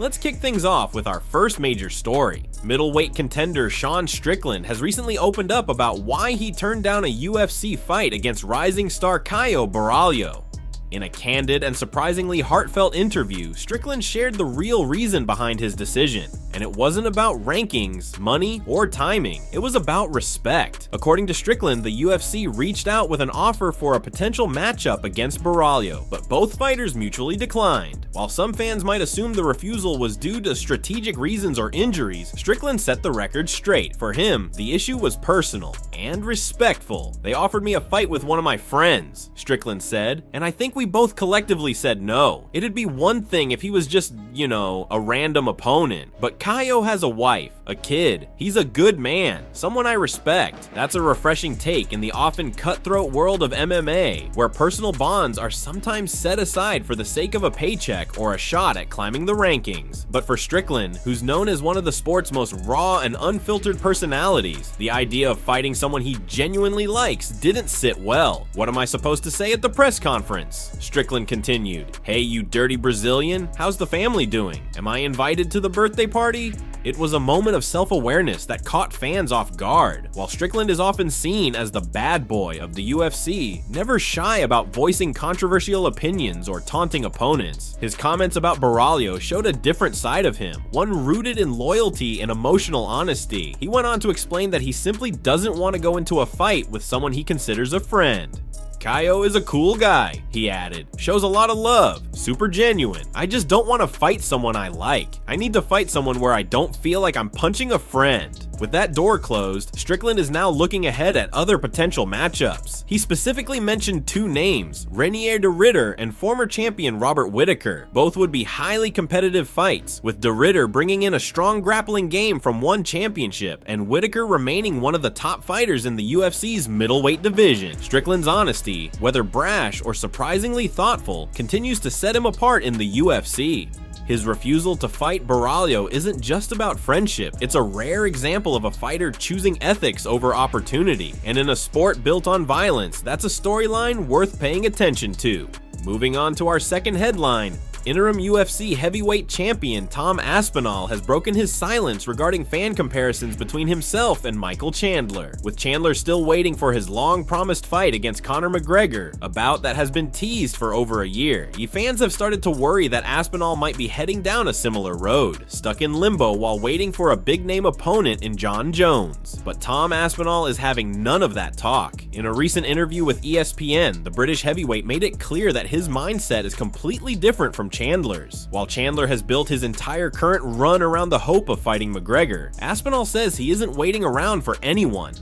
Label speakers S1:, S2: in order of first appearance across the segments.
S1: Let's kick things off with our first major story. Middleweight contender Sean Strickland has recently opened up about why he turned down a UFC fight against rising star Caio Borralho. In a candid and surprisingly heartfelt interview, Strickland shared the real reason behind his decision, and it wasn't about rankings, money, or timing. It was about respect. According to Strickland, the UFC reached out with an offer for a potential matchup against Borralho, but both fighters mutually declined. While some fans might assume the refusal was due to strategic reasons or injuries, Strickland set the record straight. For him, the issue was personal and respectful. "They offered me a fight with one of my friends," Strickland said, "and I think we both collectively said no. It'd be one thing if he was just, a random opponent. But Caio has a wife, a kid. He's a good man, someone I respect." That's a refreshing take in the often cutthroat world of MMA, where personal bonds are sometimes set aside for the sake of a paycheck or a shot at climbing the rankings. But for Strickland, who's known as one of the sport's most raw and unfiltered personalities, the idea of fighting someone he genuinely likes didn't sit well. "What am I supposed to say at the press conference?" Strickland continued. "Hey, you dirty Brazilian, how's the family doing? Am I invited to the birthday party?" It was a moment of self-awareness that caught fans off guard. While Strickland is often seen as the bad boy of the UFC, never shy about voicing controversial opinions or taunting opponents, his comments about Borralho showed a different side of him, one rooted in loyalty and emotional honesty. He went on to explain that he simply doesn't want to go into a fight with someone he considers a friend. "Caio is a cool guy," he added. "Shows a lot of love, super genuine. I just don't want to fight someone I like. I need to fight someone where I don't feel like I'm punching a friend." With that door closed, Strickland is now looking ahead at other potential matchups. He specifically mentioned two names, Renier de Ridder and former champion Robert Whittaker. Both would be highly competitive fights, with de Ridder bringing in a strong grappling game from one championship, and Whittaker remaining one of the top fighters in the UFC's middleweight division. Strickland's honesty, whether brash or surprisingly thoughtful, continues to set him apart in the UFC. His refusal to fight Borralho isn't just about friendship, it's a rare example of a fighter choosing ethics over opportunity, and in a sport built on violence, that's a storyline worth paying attention to. Moving on to our second headline. Interim UFC heavyweight champion Tom Aspinall has broken his silence regarding fan comparisons between himself and Michael Chandler, with Chandler still waiting for his long-promised fight against Conor McGregor, a bout that has been teased for over a year. Fans have started to worry that Aspinall might be heading down a similar road, stuck in limbo while waiting for a big-name opponent in Jon Jones. But Tom Aspinall is having none of that talk. In a recent interview with ESPN, the British heavyweight made it clear that his mindset is completely different from Chandler's. While Chandler has built his entire current run around the hope of fighting McGregor, Aspinall says he isn't waiting around for anyone.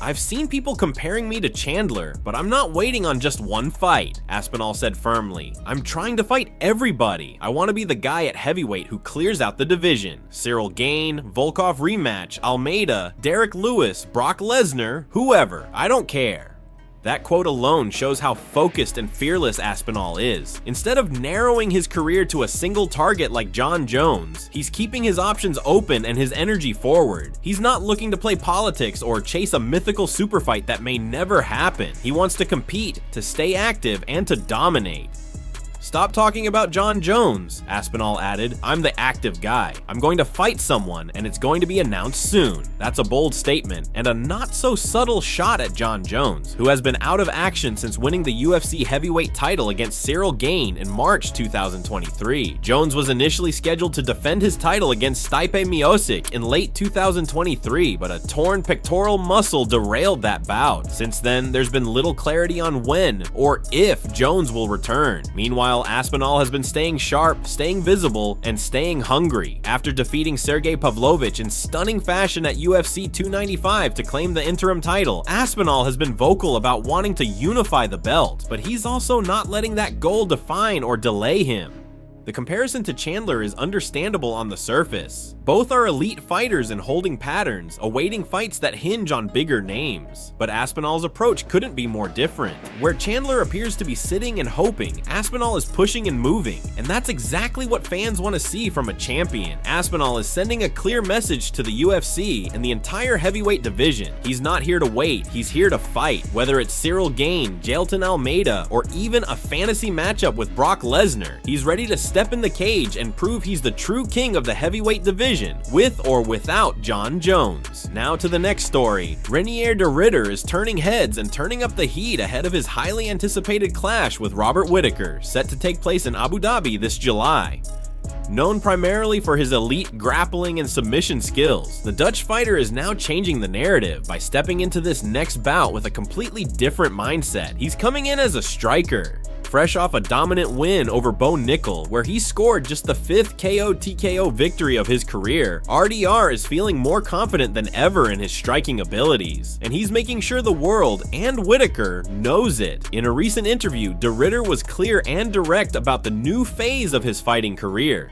S1: "I've seen people comparing me to Chandler, but I'm not waiting on just one fight," Aspinall said firmly. "I'm trying to fight everybody. I want to be the guy at heavyweight who clears out the division. Ciryl Gane, Volkov rematch, Almeida, Derek Lewis, Brock Lesnar, whoever. I don't care." That quote alone shows how focused and fearless Aspinall is. Instead of narrowing his career to a single target like Jon Jones, he's keeping his options open and his energy forward. He's not looking to play politics or chase a mythical super fight that may never happen. He wants to compete, to stay active, and to dominate. "Stop talking about Jon Jones," Aspinall added. "I'm the active guy. I'm going to fight someone, and it's going to be announced soon." That's a bold statement, and a not-so-subtle shot at Jon Jones, who has been out of action since winning the UFC heavyweight title against Ciryl Gane in March 2023. Jones was initially scheduled to defend his title against Stipe Miocic in late 2023, but a torn pectoral muscle derailed that bout. Since then, there's been little clarity on when or if Jones will return. Meanwhile, Aspinall has been staying sharp, staying visible, and staying hungry. After defeating Sergey Pavlovich in stunning fashion at UFC 295 to claim the interim title, Aspinall has been vocal about wanting to unify the belt, but he's also not letting that goal define or delay him. The comparison to Chandler is understandable on the surface. Both are elite fighters in holding patterns, awaiting fights that hinge on bigger names. But Aspinall's approach couldn't be more different. Where Chandler appears to be sitting and hoping, Aspinall is pushing and moving, and that's exactly what fans want to see from a champion. Aspinall is sending a clear message to the UFC and the entire heavyweight division. He's not here to wait, he's here to fight. Whether it's Ciryl Gane, Jailton Almeida, or even a fantasy matchup with Brock Lesnar, he's ready to step in the cage and prove he's the true king of the heavyweight division, with or without Jon Jones. Now to the next story. Reinier de Ridder is turning heads and turning up the heat ahead of his highly anticipated clash with Robert Whittaker, set to take place in Abu Dhabi this July. Known primarily for his elite grappling and submission skills, the Dutch fighter is now changing the narrative by stepping into this next bout with a completely different mindset. He's coming in as a striker, fresh off a dominant win over Bo Nickel, where he scored just the 5th KO TKO victory of his career. RDR is feeling more confident than ever in his striking abilities, and he's making sure the world and Whittaker knows it. In a recent interview, de Ridder was clear and direct about the new phase of his fighting career.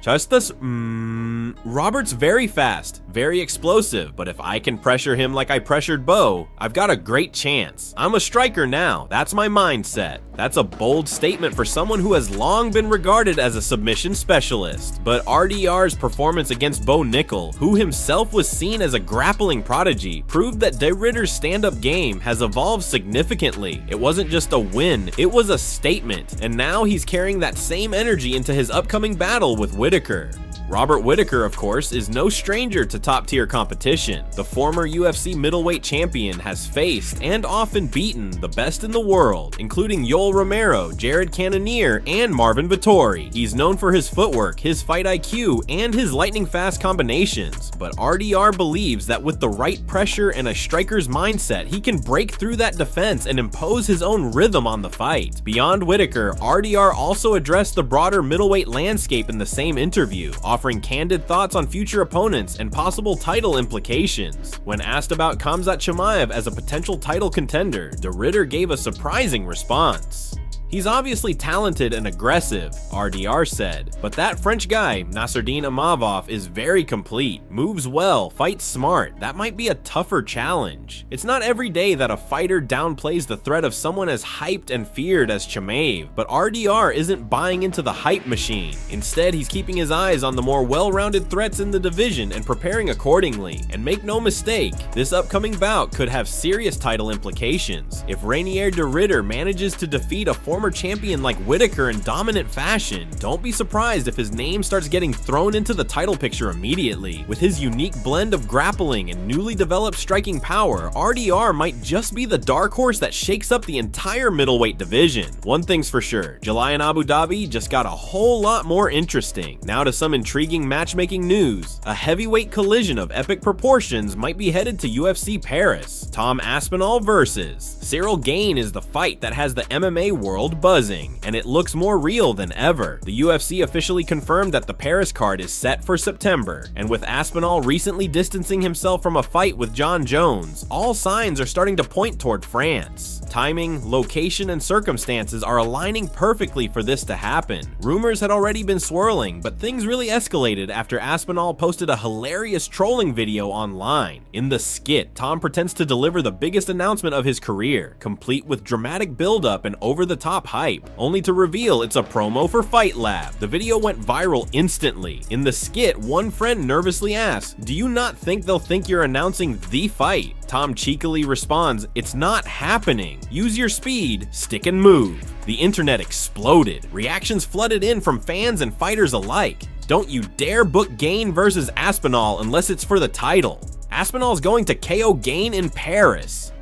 S1: Robert's very fast, very explosive, but if I can pressure him like I pressured Bo, I've got a great chance. I'm a striker now, that's my mindset. That's a bold statement for someone who has long been regarded as a submission specialist. But RDR's performance against Bo Nickel, who himself was seen as a grappling prodigy, proved that de Ridder's stand-up game has evolved significantly. It wasn't just a win, it was a statement, and now he's carrying that same energy into his upcoming battle with Whittaker. Robert Whittaker, of course, is no stranger to top-tier competition. The former UFC middleweight champion has faced and often beaten the best in the world, including Yoel Romero, Jared Cannonier, and Marvin Vettori. He's known for his footwork, his fight IQ, and his lightning-fast combinations, but RDR believes that with the right pressure and a striker's mindset, he can break through that defense and impose his own rhythm on the fight. Beyond Whittaker, RDR also addressed the broader middleweight landscape in the same interview, offering candid thoughts on future opponents and possible title implications. When asked about Khamzat Chimaev as a potential title contender, de Ridder gave a surprising response. He's obviously talented and aggressive, RDR said, but that French guy, Nassourdine Imavov, is very complete, moves well, fights smart. That might be a tougher challenge. It's not every day that a fighter downplays the threat of someone as hyped and feared as Chimaev, but RDR isn't buying into the hype machine. Instead, he's keeping his eyes on the more well-rounded threats in the division and preparing accordingly. And make no mistake, this upcoming bout could have serious title implications. If Reinier de Ridder manages to defeat a former champion like Whittaker in dominant fashion, don't be surprised if his name starts getting thrown into the title picture immediately. With his unique blend of grappling and newly developed striking power, RDR might just be the dark horse that shakes up the entire middleweight division. One thing's for sure, July in Abu Dhabi just got a whole lot more interesting. Now to some intriguing matchmaking news. A heavyweight collision of epic proportions might be headed to UFC Paris. Tom Aspinall versus Ciryl Gane is the fight that has the MMA world buzzing, and it looks more real than ever. The UFC officially confirmed that the Paris card is set for September, and with Aspinall recently distancing himself from a fight with Jon Jones, all signs are starting to point toward France. Timing, location, and circumstances are aligning perfectly for this to happen. Rumors had already been swirling, but things really escalated after Aspinall posted a hilarious trolling video online. In the skit, Tom pretends to deliver the biggest announcement of his career, complete with dramatic build-up and over-the-top hype, only to reveal it's a promo for Fight Lab. The video went viral instantly. In the skit, one friend nervously asks, "Do you not think they'll think you're announcing the fight?" Tom cheekily responds, "It's not happening. Use your speed, stick and move." The internet exploded. Reactions flooded in from fans and fighters alike. Don't you dare book Gane versus Aspinall unless it's for the title. Aspinall's going to KO Gane in Paris.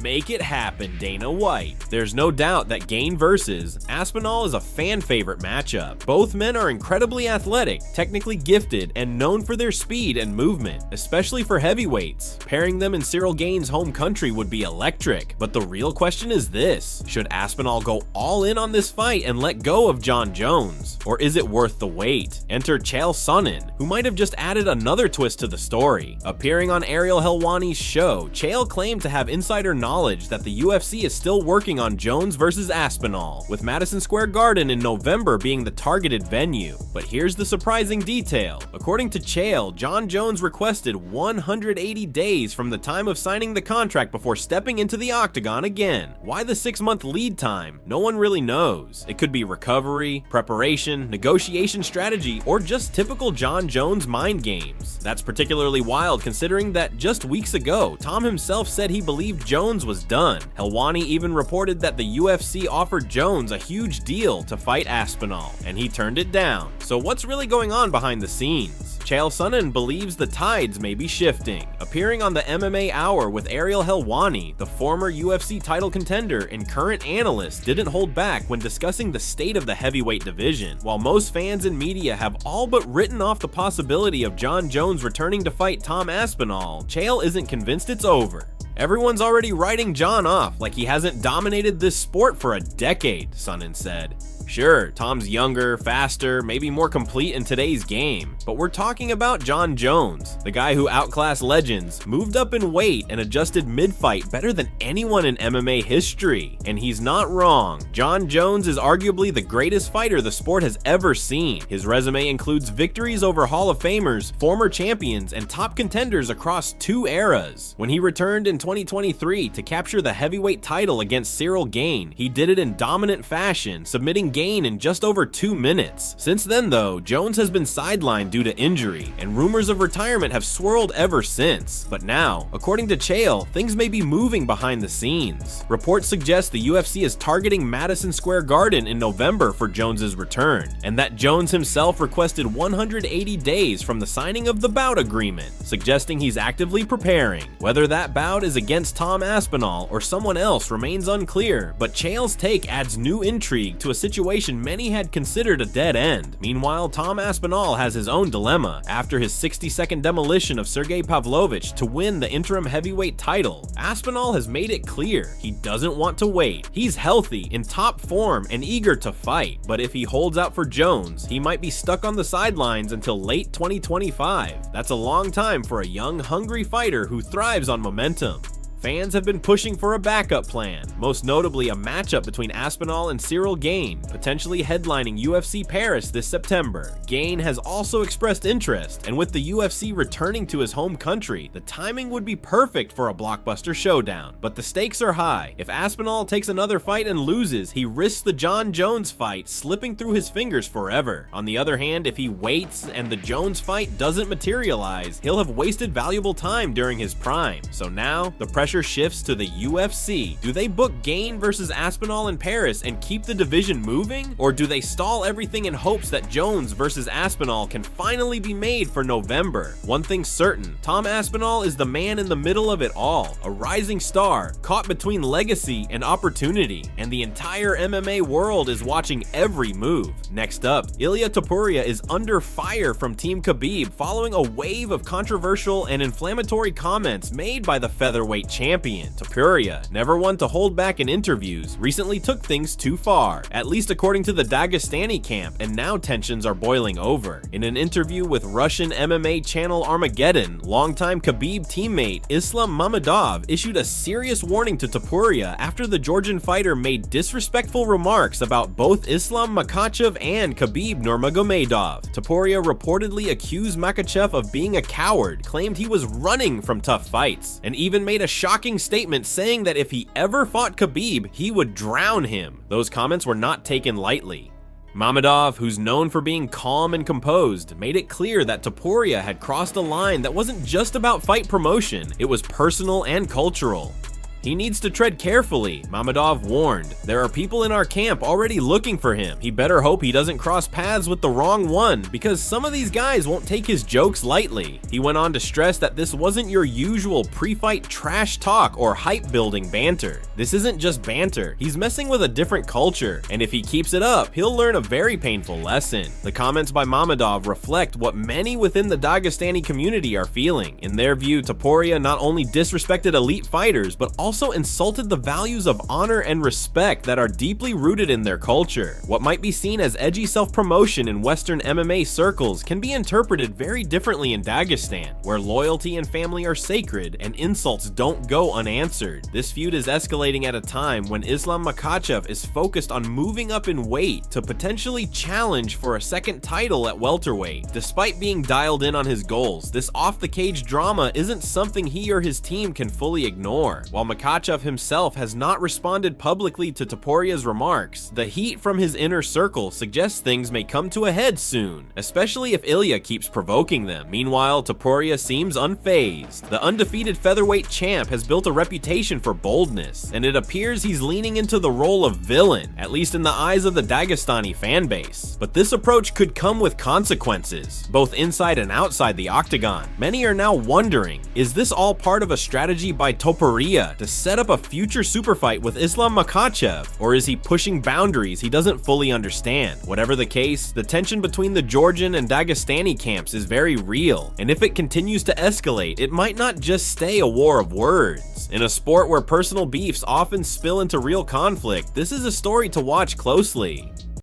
S1: Make it happen, Dana White. There's no doubt that Gane versus Aspinall is a fan favorite matchup. Both men are incredibly athletic, technically gifted, and known for their speed and movement, especially for heavyweights. Pairing them in Ciryl Gane's home country would be electric, but the real question is this: should Aspinall go all in on this fight and let go of Jon Jones? Or is it worth the wait? Enter Chael Sonnen, who might have just added another twist to the story. Appearing on Ariel Helwani's show, Chael claimed to have insider knowledge that the UFC is still working on Jones versus Aspinall, with Madison Square Garden in November being the targeted venue. But here's the surprising detail. According to Chael, Jon Jones requested 180 days from the time of signing the contract before stepping into the octagon again. Why the 6-month lead time? No one really knows. It could be recovery, preparation, negotiation strategy, or just typical Jon Jones mind games. That's particularly wild considering that just weeks ago, Tom himself said he believed Jones Jones was done. Helwani even reported that the UFC offered Jones a huge deal to fight Aspinall, and he turned it down. So what's really going on behind the scenes? Chael Sonnen believes the tides may be shifting. Appearing on the MMA Hour with Ariel Helwani, the former UFC title contender and current analyst didn't hold back when discussing the state of the heavyweight division. While most fans and media have all but written off the possibility of Jon Jones returning to fight Tom Aspinall, Chael isn't convinced it's over. Everyone's already writing Jon off like he hasn't dominated this sport for a decade, Sonnen said. Sure, Tom's younger, faster, maybe more complete in today's game, but we're talking about Jon Jones, the guy who outclassed legends, moved up in weight, and adjusted mid-fight better than anyone in MMA history. And he's not wrong. Jon Jones is arguably the greatest fighter the sport has ever seen. His resume includes victories over Hall of Famers, former champions, and top contenders across 2 eras. When he returned in 2023 to capture the heavyweight title against Ciryl Gane, he did it in dominant fashion, submitting Gane in just over 2 minutes. Since then though, Jones has been sidelined due to injury, and rumors of retirement have swirled ever since. But now, according to Chael, things may be moving behind the scenes. Reports suggest the UFC is targeting Madison Square Garden in November for Jones's return, and that Jones himself requested 180 days from the signing of the bout agreement, suggesting he's actively preparing. Whether that bout is against Tom Aspinall or someone else remains unclear, but Chael's take adds new intrigue to a situation many had considered a dead end. Meanwhile, Tom Aspinall has his own dilemma. After his 60-second demolition of Sergey Pavlovich to win the interim heavyweight title, Aspinall has made it clear he doesn't want to wait. He's healthy, in top form, and eager to fight, but if he holds out for Jones, he might be stuck on the sidelines until late 2025. That's a long time for a young, hungry fighter who thrives on momentum. Fans have been pushing for a backup plan, most notably a matchup between Aspinall and Ciryl Gane, potentially headlining UFC Paris this September. Gane has also expressed interest, and with the UFC returning to his home country, the timing would be perfect for a blockbuster showdown. But the stakes are high. If Aspinall takes another fight and loses, he risks the Jon Jones fight slipping through his fingers forever. On the other hand, if he waits and the Jones fight doesn't materialize, he'll have wasted valuable time during his prime. So now, the pressure shifts to the UFC. Do they book Gane versus Aspinall in Paris and keep the division moving? Or do they stall everything in hopes that Jones versus Aspinall can finally be made for November? One thing's certain, Tom Aspinall is the man in the middle of it all, a rising star, caught between legacy and opportunity, and the entire MMA world is watching every move. Next up, Ilia Topuria is under fire from Team Khabib following a wave of controversial and inflammatory comments made by the featherweight champion. Topuria, never one to hold back in interviews, recently took things too far, at least according to the Dagestani camp, and now tensions are boiling over. In an interview with Russian MMA channel Armageddon, longtime Khabib teammate Islam Mamedov issued a serious warning to Topuria after the Georgian fighter made disrespectful remarks about both Islam Makhachev and Khabib Nurmagomedov. Topuria reportedly accused Makhachev of being a coward, claimed he was running from tough fights, and even made a shocking statement saying that if he ever fought Khabib, he would drown him. Those comments were not taken lightly. Mamedov, who's known for being calm and composed, made it clear that Topuria had crossed a line that wasn't just about fight promotion, it was personal and cultural. He needs to tread carefully, Mamedov warned. There are people in our camp already looking for him. He better hope he doesn't cross paths with the wrong one, because some of these guys won't take his jokes lightly. He went on to stress that this wasn't your usual pre-fight trash talk or hype-building banter. This isn't just banter, he's messing with a different culture, and if he keeps it up, he'll learn a very painful lesson. The comments by Mamedov reflect what many within the Dagestani community are feeling. In their view, Topuria not only disrespected elite fighters, but also insulted the values of honor and respect that are deeply rooted in their culture. What might be seen as edgy self-promotion in Western MMA circles can be interpreted very differently in Dagestan, where loyalty and family are sacred and insults don't go unanswered. This feud is escalating at a time when Islam Makhachev is focused on moving up in weight to potentially challenge for a second title at welterweight. Despite being dialed in on his goals, this off-the-cage drama isn't something he or his team can fully ignore. While Makhachev himself has not responded publicly to Topuria's remarks, the heat from his inner circle suggests things may come to a head soon, especially if Ilya keeps provoking them. Meanwhile, Topuria seems unfazed. The undefeated featherweight champ has built a reputation for boldness, and it appears he's leaning into the role of villain, at least in the eyes of the Dagestani fanbase. But this approach could come with consequences, both inside and outside the octagon. Many are now wondering, is this all part of a strategy by Topuria to set up a future super fight with Islam Makhachev, or is he pushing boundaries he doesn't fully understand? Whatever the case, the tension between the Georgian and Dagestani camps is very real, and if it continues to escalate, it might not just stay a war of words. In a sport where personal beefs often spill into real conflict, this is a story to watch closely.